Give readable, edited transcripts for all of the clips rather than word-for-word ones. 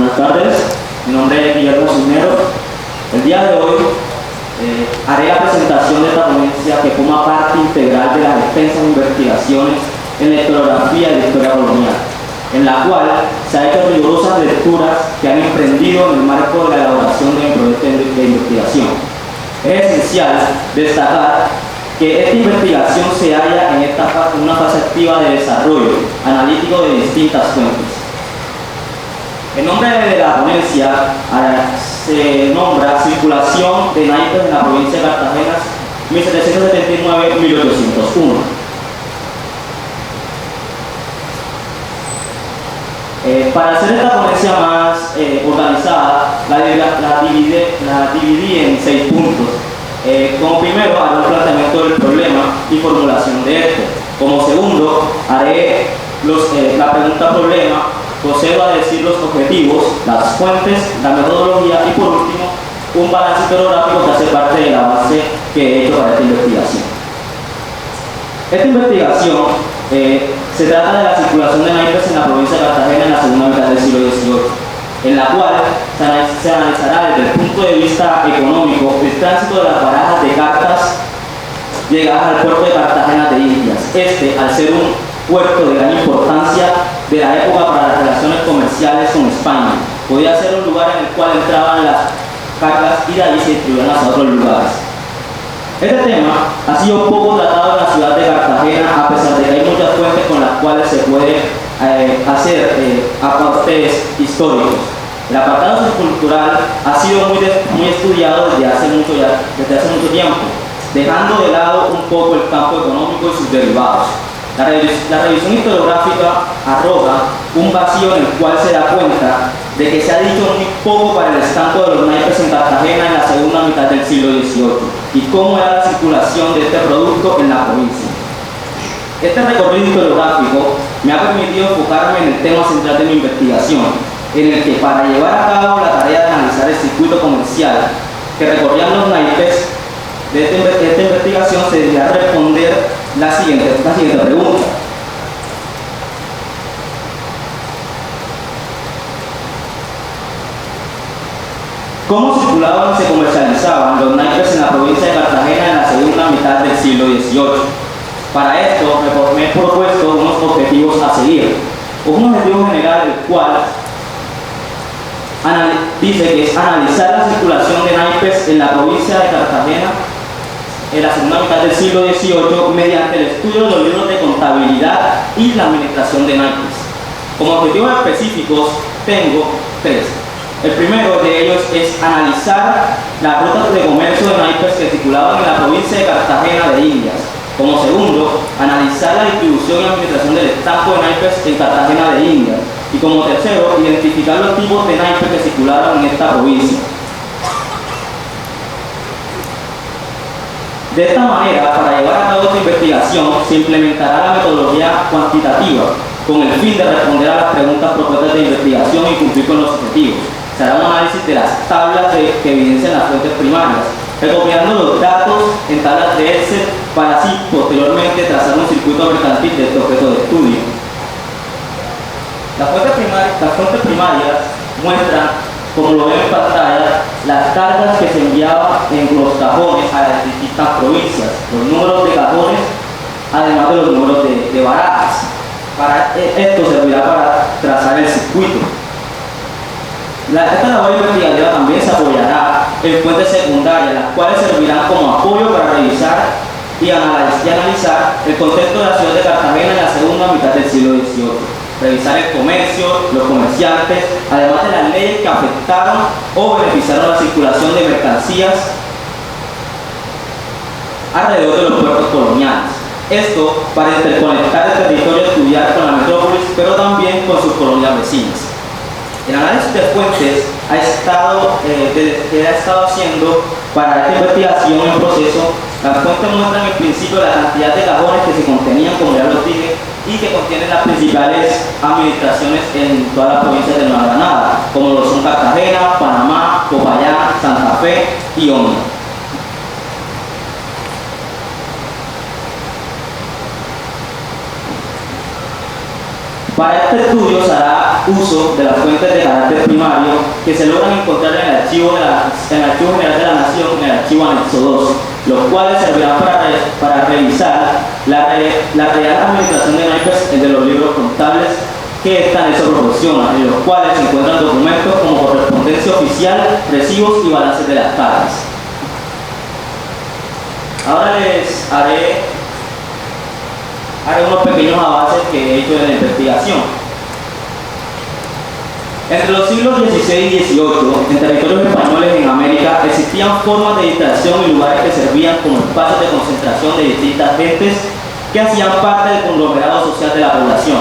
Buenas tardes, mi nombre es Guillermo Cisneros. El día de hoy haré la presentación de esta ponencia que forma parte integral de las extensas investigaciones en la historiografía y la historia colonial, en la cual se han hecho rigurosas lecturas que han emprendido en el marco de la elaboración de mi proyecto de investigación. Es esencial destacar que esta investigación se halla en una fase activa de desarrollo analítico de distintas fuentes. El nombre de la ponencia se nombra Circulación de naipes en la provincia de Cartagena 1779-1801. Para hacer esta ponencia más organizada, la dividí en 6 puntos. Como primero, haré un planteamiento del problema y formulación de este. Como segundo, haré la pregunta-problema. Procedo a decir los objetivos, las fuentes, la metodología y por último, un balance historiográfico que hace parte de la base que he hecho para esta investigación. Esta investigación se trata de la circulación de naipes en la provincia de Cartagena en la segunda mitad del siglo XVIII, en la cual se analizará desde el punto de vista económico el tránsito de las barajas de cartas llegadas al puerto de Cartagena de Indias. Al ser un puerto de gran importancia de la época para las relaciones comerciales con España, podía ser un lugar en el cual entraban las cargas y de ahí se distribuían hacia otros lugares. Este tema ha sido poco tratado en la ciudad de Cartagena, a pesar de que hay muchas fuentes con las cuales se puede hacer aportes históricos. El apartado sociocultural ha sido muy estudiado desde hace mucho tiempo, dejando de lado un poco el campo económico y sus derivados. La revisión historiográfica arroja un vacío en el cual se da cuenta de que se ha dicho muy poco para el estampo de los naipes en Cartagena en la segunda mitad del siglo XVIII y cómo era la circulación de este producto en la provincia. Este recorrido historiográfico me ha permitido enfocarme en el tema central de mi investigación, en el que para llevar a cabo la tarea de analizar el circuito comercial que recorrían los naipes de esta investigación se deberá responder la siguiente pregunta. ¿Cómo circulaban y se comercializaban los naipes en la provincia de Cartagena en la segunda mitad del siglo XVIII? Para esto me he propuesto unos objetivos a seguir. Un objetivo general, el cual dice que es analizar la circulación de naipes en la provincia de Cartagena en la segunda mitad del siglo XVIII mediante el estudio de los libros de contabilidad y la administración de naipes. Como objetivos específicos tengo 3. El primero de ellos es analizar las rutas de comercio de naipes que circulaban en la provincia de Cartagena de Indias. Como segundo, analizar la distribución y administración del estampo de naipes en Cartagena de Indias. Y como tercero, identificar los tipos de naipes que circularon en esta provincia. De esta manera, para llevar a cabo esta investigación, se implementará la metodología cuantitativa con el fin de responder a las preguntas propuestas de investigación y cumplir con los objetivos. Se hará un análisis de las tablas que evidencian las fuentes primarias, recopilando los datos en tablas de Excel para así posteriormente trazar un circuito mercantil de este objeto de estudio. Las fuentes primarias muestran, como lo ven en pantalla, las cargas que se enviaban en los cajones a las distintas provincias, los números de cajones, además de los números de barajas. Esto servirá para trazar el circuito. Esta labor investigativa también se apoyará en fuentes secundarias, las cuales servirán como apoyo para revisar y analizar el contexto de la ciudad de Cartagena en la segunda mitad del siglo XVIII. Revisar el comercio, los comerciantes, además de las leyes que afectaron o beneficiaron la circulación de mercancías alrededor de los puertos coloniales. Esto para interconectar el territorio estudiar con la metrópolis, pero también con sus colonias vecinas. El análisis de fuentes que ha estado haciendo para esta investigación en proceso, las fuentes muestran el principio de la cantidad de cajones que se contenían, como ya lo dije, y que contienen las principales administraciones en todas las provincias de Nueva Granada, como lo son Cartagena, Panamá, Popayán, Santa Fe y Honda. Para este estudio se hará uso de las fuentes de carácter primario que se logran encontrar en el Archivo General de la Nación, en el Archivo Anexo 2, los cuales servirán para revisar la real administración de naipes de los libros contables que esta anexo proporciona, en los cuales se encuentran documentos como correspondencia oficial, recibos y balances de las cargas. Ahora les haré unos pequeños avances que he hecho en la investigación. Entre los siglos XVI y XVIII, en territorios españoles en América, existían formas de distracción y lugares que servían como espacios de concentración de distintas gentes que hacían parte del conglomerado social de la población.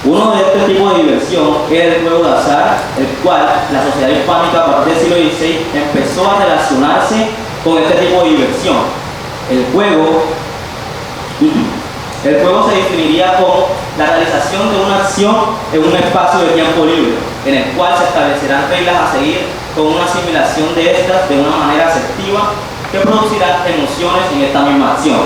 Uno de este tipo de diversión era el juego de azar, el cual la sociedad hispánica a partir del siglo XVI empezó a relacionarse con este tipo de diversión. El juego se definiría como la realización de una acción en un espacio de tiempo libre, en el cual se establecerán reglas a seguir con una asimilación de estas de una manera asertiva que producirá emociones en esta misma acción.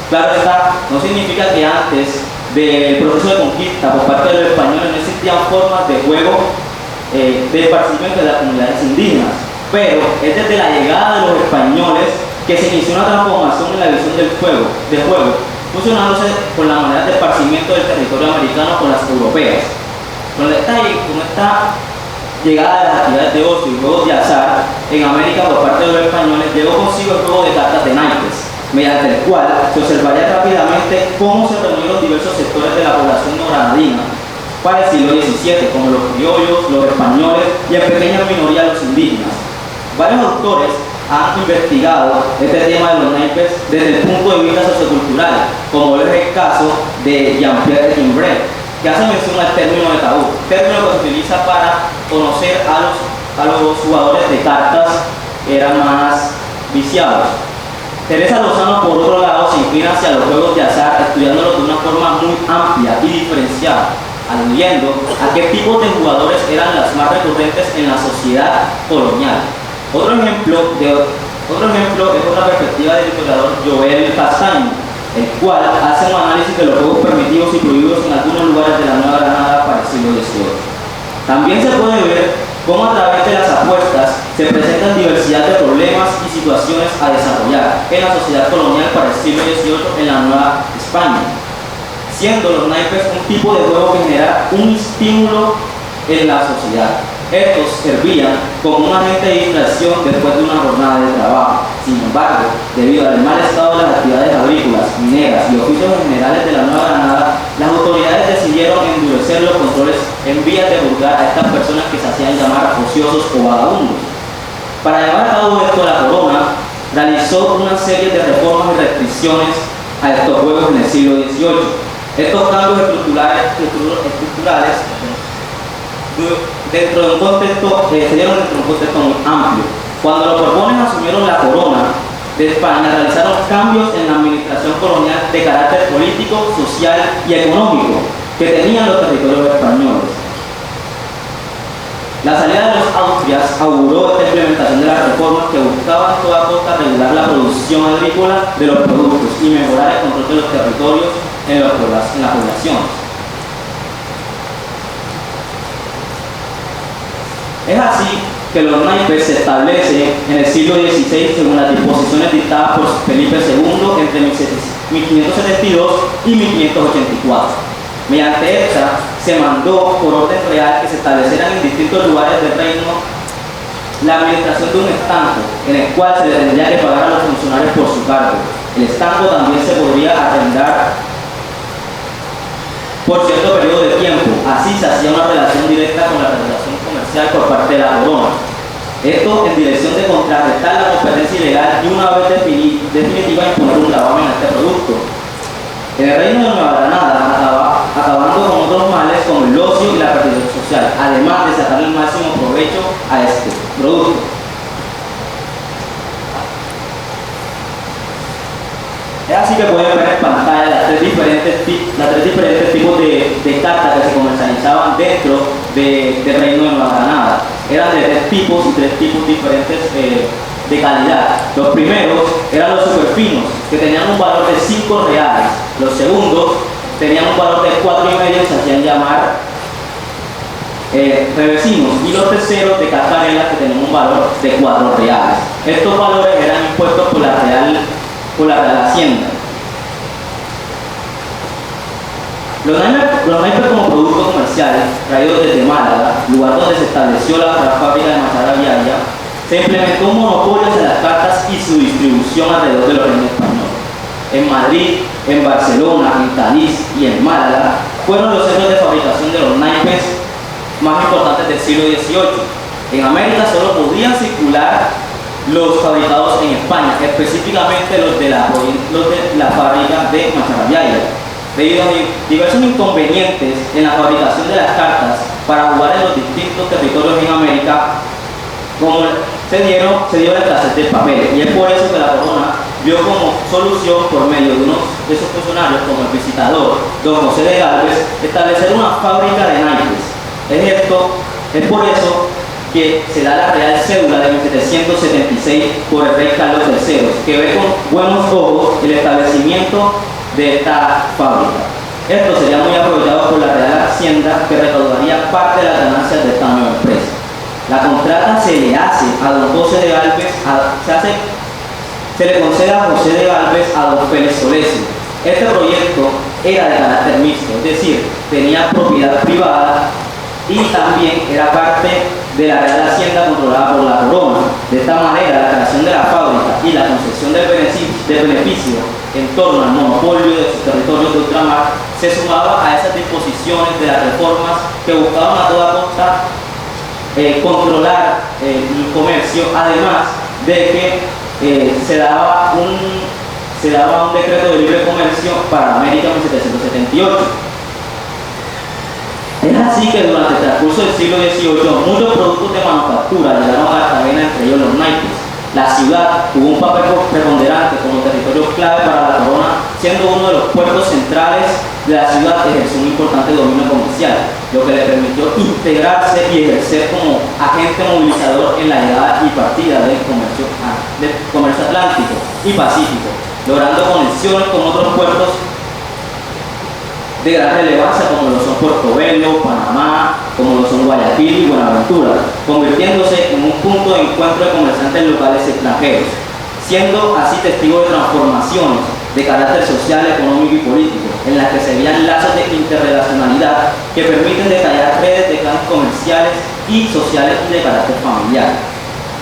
Claro está, no significa que antes del proceso de conquista por parte de los españoles no existían formas de juego de participamiento de las comunidades indígenas, pero es desde la llegada de los españoles que se inició una transformación en la visión del juego, fusionándose con la manera de esparcimiento del territorio americano con las europeas. Con esta llegada de las actividades de ocio y juegos de azar en América por parte de los españoles, llegó consigo el juego de cartas de naipes, mediante el cual se observaría rápidamente cómo se reunieron diversos sectores de la población granadina para el siglo XVII, como los criollos, los españoles y en pequeña minoría los indígenas. Varios autores han investigado este tema de los naipes desde el punto de vista sociocultural, como es el caso de Jean-Pierre Timbré, que hace mención al término de tabú, término que se utiliza para conocer a los jugadores de cartas que eran más viciados. Teresa Lozano, por otro lado, se inclina hacia los juegos de azar, estudiándolos de una forma muy amplia y diferenciada, aludiendo a qué tipos de jugadores eran las más recurrentes en la sociedad colonial. Otro ejemplo es otra perspectiva del historiador Joel Castaño, el cual hace un análisis de los juegos permitidos y prohibidos en algunos lugares de la Nueva Granada para el siglo XVIII. También se puede ver cómo a través de las apuestas se presentan diversidad de problemas y situaciones a desarrollar en la sociedad colonial para el siglo XVIII en la Nueva España, siendo los naipes un tipo de juego que genera un estímulo en la sociedad. Estos servían como un agente de distracción después de una jornada de trabajo. Sin embargo, debido al mal estado de las actividades agrícolas, mineras y oficios generales de la Nueva Granada, las autoridades decidieron endurecer los controles en vías de juzgar a estas personas que se hacían llamar ociosos o vagabundos. Para llevar a cabo esto, la corona realizó una serie de reformas y restricciones a estos juegos en el siglo XVIII. Estos cambios estructurales dentro de un contexto, se dieron dentro de un contexto muy amplio. Cuando los Borbones asumieron la corona de España, realizaron cambios en la administración colonial de carácter político, social y económico que tenían los territorios españoles. La salida de los Austrias auguró esta implementación de las reformas que buscaban a toda costa regular la producción agrícola de los productos y mejorar el control de los territorios en la población. Es así que los naipes se establecen en el siglo XVI según las disposiciones dictadas por Felipe II entre 1572 y 1584. Mediante esta se mandó por orden real que se establecieran en distintos lugares del reino la administración de un estanco, en el cual se le tendría que pagar a los funcionarios por su cargo. El estanco también se podría arrendar por cierto periodo de tiempo. Así se hacía una relación directa con la regulación comercial por parte de la corona. Esto en dirección de contrarrestar la competencia ilegal y una vez definitiva imponer un gravamen a este producto. En el reino de Nueva Granada, acabando con otros males como el ocio y la perdición social, además de sacar el máximo provecho a este producto. Es así que pueden ver en pantalla las tres diferentes tipos de cartas que se comercializaban dentro del reino de Nueva Granada. Eran de tres tipos y tres tipos diferentes de calidad. Los primeros eran los superfinos, que tenían un valor de 5 reales. Los segundos tenían un valor de 4,5, se hacían llamar revesinos, y los terceros de Cartagena, que tenían un valor de 4 reales. Estos valores eran impuestos por la Real Hacienda. Los naipes como producto comercial traídos desde Málaga, lugar donde se estableció la fábrica de Machara Vialla, se implementó un monopolio de las cartas y su distribución alrededor de los reinos españoles. En Madrid, en Barcelona, en Cádiz y en Málaga fueron los centros de fabricación de los naipes más importantes del siglo XVIII. En América solo podían circular los fabricados en España, específicamente los de la fábrica de Machara Vialla. Debido a diversos inconvenientes en la fabricación de las cartas para jugar en los distintos territorios en América, como se dio la escasez del papel, y es por eso que la corona vio como solución, por medio de unos de esos funcionarios, como el visitador don José de Gálvez, establecer una fábrica de naipes. Es por eso que se da la Real Cédula de 1776 por el rey Carlos III, que ve con buenos ojos el establecimiento de esta fábrica. Esto sería muy aprovechado por la Real Hacienda, que recaudaría parte de las ganancias de esta nueva empresa. La contrata se le hace a don José de Gálvez, se le concede a José de Gálvez a don Félix Solesio. Este proyecto era de carácter mixto, es decir, tenía propiedad privada y también era parte de la Real Hacienda controlada por la corona. De esta manera, la creación de la fábrica y la concesión del beneficio en torno al monopolio de sus territorios de ultramar se sumaba a esas disposiciones de las reformas que buscaban a toda costa controlar el comercio, además de que se daba un decreto de libre comercio para América en 1778. Es así que durante el transcurso del siglo XVIII muchos productos de manufactura llegaron a Cartagena, entre ellos los naipes. La ciudad tuvo un papel preponderante como territorio clave para la corona, siendo uno de los puertos centrales de la ciudad, ejerció un importante dominio comercial, lo que le permitió integrarse y ejercer como agente movilizador en la llegada y partida del comercio atlántico y pacífico, logrando conexiones con otros puertos de gran relevancia como lo son Portobelo, Panamá, como lo son Guayaquil y Buenaventura, convirtiéndose en un punto de encuentro de comerciantes locales y extranjeros, siendo así testigo de transformaciones de carácter social, económico y político, en las que se veían lazos de interrelacionalidad que permiten detallar redes de clases comerciales y sociales y de carácter familiar.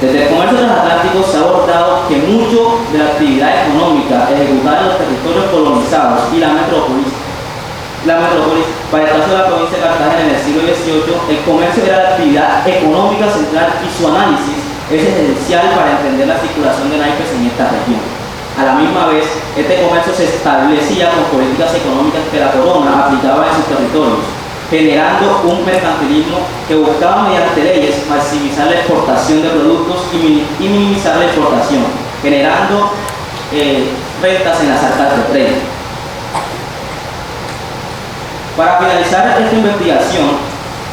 Desde el comercio transatlántico se ha abordado que mucho de la actividad económica ejecutada en los territorios colonizados y la metrópolis, para el caso de la provincia de Cartagena en el siglo XVIII, el comercio era la actividad económica central y su análisis es esencial para entender la circulación de naipes en esta región. A la misma vez, este comercio se establecía con políticas económicas que la corona aplicaba en sus territorios, generando un mercantilismo que buscaba mediante leyes maximizar la exportación de productos y minimizar la importación, generando rentas en las arcas del rey. Para finalizar esta investigación,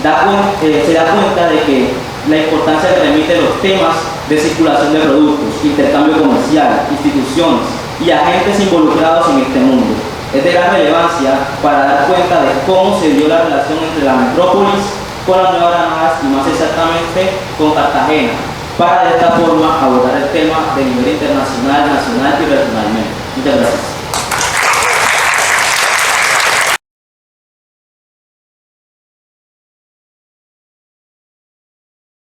se da cuenta de que la importancia que remite los temas de circulación de productos, intercambio comercial, instituciones y agentes involucrados en este mundo es de gran relevancia para dar cuenta de cómo se dio la relación entre la metrópolis con las Nuevas Granadas y más exactamente con Cartagena, para de esta forma abordar el tema de nivel internacional, nacional y regionalmente. Muchas gracias.